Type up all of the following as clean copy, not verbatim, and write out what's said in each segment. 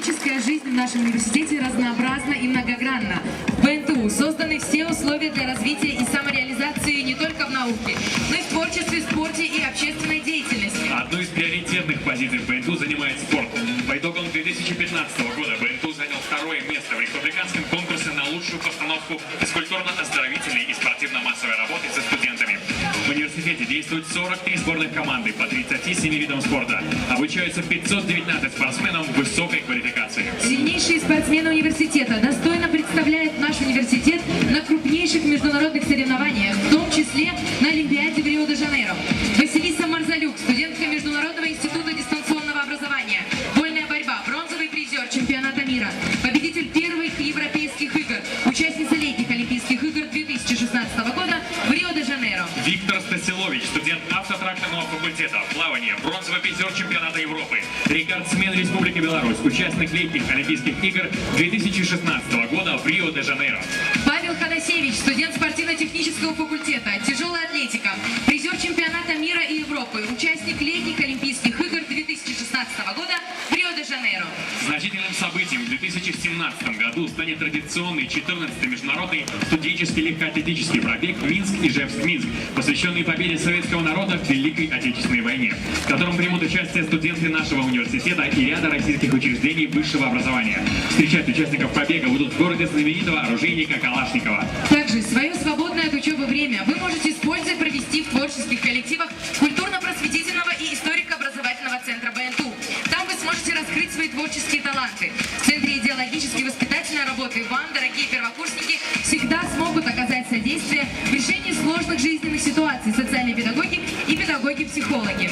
Творческая жизнь в нашем университете разнообразна и многогранна. В БНТУ созданы все условия для развития и самореализации не только в науке, но и в творчестве, спорте и общественной деятельности. Одну из приоритетных позиций в БНТУ занимает спорт. По итогам 2015 года БНТУ занял второе место в республиканском конкурсе на лучшую постановку физкультурно-оздоровительной и спортивно-массовой работы со студентами. В университете действуют 43 сборных команды по 37 видам спорта. Обучаются 519 спортсменам высокой квалификации. Сильнейшие спортсмены университета достойно представляют наш университет на крупнейших международных соревнованиях, в том числе на Олимпиаде в Рио-де-Жанейро. Василиса Марзалюк, студентка Международного института дистанционного образования, вольная борьба, бронзовый призер чемпионата мира, победитель первых европейских игр, участница летних Олимпийских игр 2016 года в Рио-де-Жанейро. Виктор Стасилович, студент автотракторного факультета, плавание, бронзовый призер чемпионата Европы, рекордсмен Республики Беларусь, участник летних Олимпийских игр 2016 года в Рио-де-Жанейро. Павел Ходосевич, студент спортивно-технического факультета, тяжелая атлетика, призер чемпионата мира и Европы, участник летних Олимпийских игр 2016 года в Рио-де-Жанейро. Значительным событием в 2017 году станет традиционный 14-й международный студенческий легкоатлетический пробег Минск-Ижевск-Минск, посвященный победе советского народа в Великой Отечественной войне, в котором примут участие студенты нашего университета и ряда российских учреждений высшего образования. Встречать участников пробега будут в городе знаменитого оружейника Калашникова. Также свое свободное от учебы время вы можете с пользой провести в творческих коллективах культурно-просветительного и историко-образовательного центра БНТУ. Там вы сможете раскрыть свои творческие таланты. В Центре идеологической и воспитательной работы вам, дорогие первокурсники, всегда смогут оказать содействие в решении сложных жизненных ситуаций социальные педагоги и педагоги-психологи.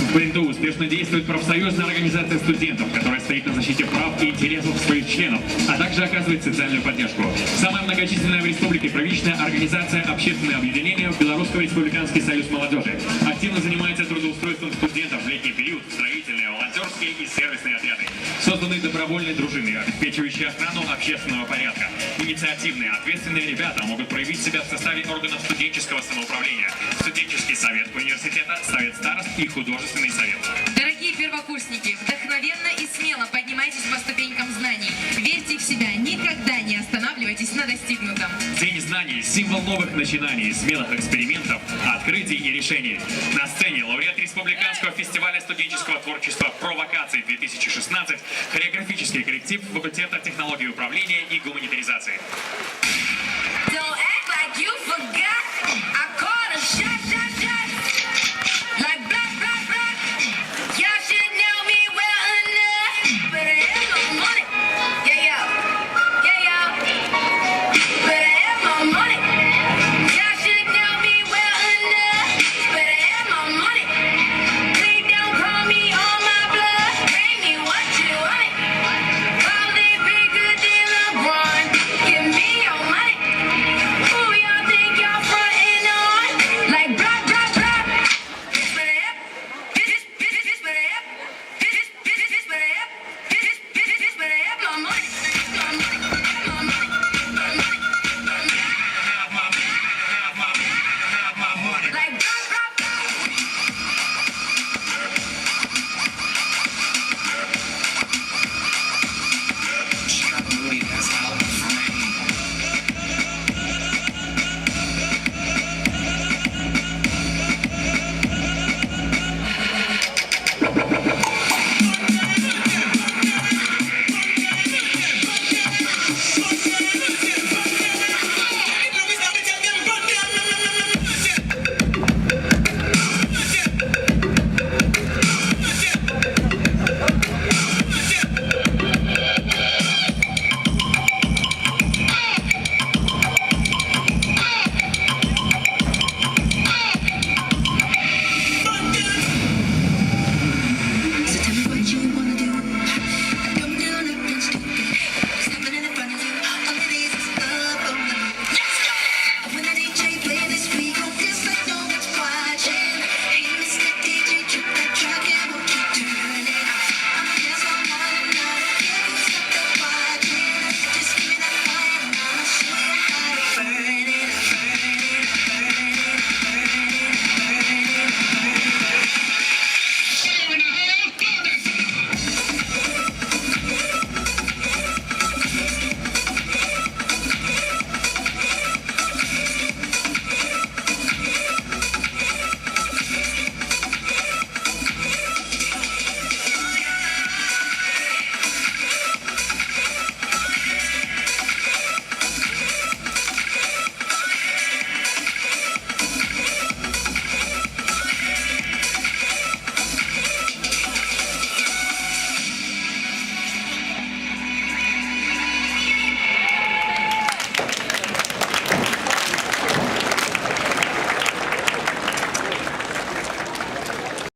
В БНТУ успешно действует профсоюзная организация студентов, которая стоит на защите прав и интересов своих членов, а также оказывает социальную поддержку. Самая многочисленная в республике правительственная организация «Общественное объединение» Белорусский республиканский союз молодежи. Активно занимается трудоустройством студентов в летний период в строительные, волонтерские и сервисные отряды. Созданы добровольные дружины, обеспечивающие охрану общественного порядка. Инициативные, ответственные ребята могут проявить себя в составе органов студенческого самоуправления, студенческий совет университета, совет старост и художественный совет. Дорогие первокурсники, вдохновенно и смело поднимайтесь по ступенькам знаний. Верьте в себя, никогда не останавливайтесь на достигнутом. День знаний – символ новых начинаний, смелых экспериментов, открытий и решений. На сцене лауреат Республиканского фестиваля студенческого творчества «Провокации-2016», хореографический коллектив факультета технологии управления и гуманитарных